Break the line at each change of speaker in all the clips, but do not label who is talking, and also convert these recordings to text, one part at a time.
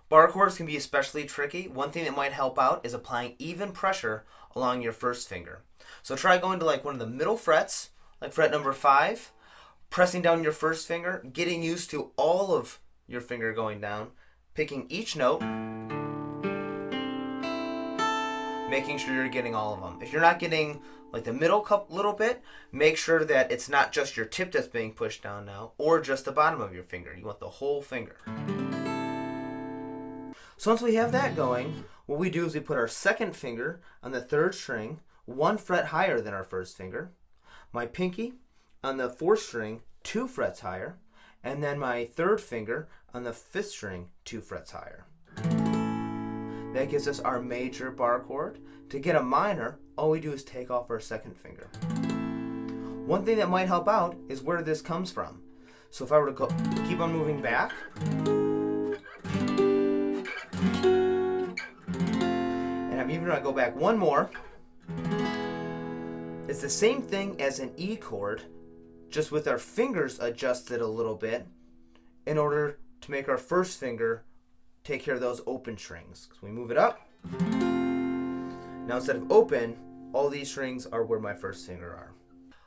Bar chords can be especially tricky. One thing that might help out is applying even pressure along your first finger. So try going to like one of the middle frets, like fret number 5, pressing down your first finger, getting used to all of your finger going down, picking each note, making sure you're getting all of them. If you're not getting like the middle little bit, make sure that it's not just your tip that's being pushed down now, or just the bottom of your finger. You want the whole finger. So once we have that going, what we do is we put our second finger on the 3rd string, 1 fret higher than our first finger, my pinky on the 4th string, 2 frets higher, and then my 3rd finger on the 5th string, 2 frets higher. That gives us our major bar chord. To get a minor, all we do is take off our 2nd finger. One thing that might help out is where this comes from. So if I were to keep on moving back, and I'm even going to go back one more, it's the same thing as an E chord, just with our fingers adjusted a little bit in order to make our first finger take care of those open strings. So we move it up. Now instead of open, all these strings are where my first finger are.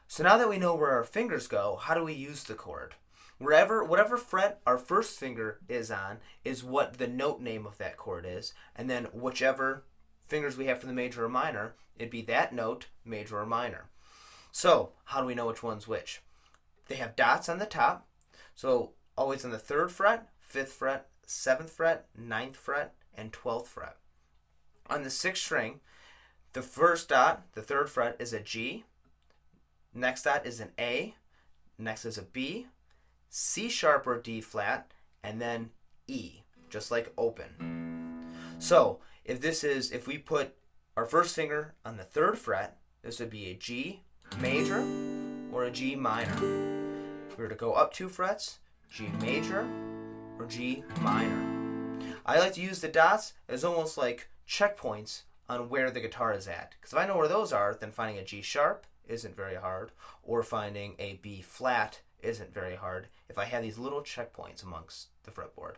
So now that we know where our fingers go, how do we use the chord? Whatever fret our first finger is on is what the note name of that chord is, and then whichever fingers we have for the major or minor, it'd be that note, major or minor. So how do we know which one's which? They have dots on the top, so always on the 3rd fret, 5th fret, 7th fret, 9th fret, and 12th fret. On the 6th string, the first dot, the 3rd fret, is a G. Next dot is an A. Next is a B, C sharp or D flat, and then E, just like open. So if we put our first finger on the 3rd fret, this would be a G major or a G minor. If we were to go up 2 frets, G major or G minor. I like to use the dots as almost like checkpoints on where the guitar is at. Because if I know where those are, then finding a G sharp isn't very hard, or finding a B flat isn't very hard if I have these little checkpoints amongst the fretboard.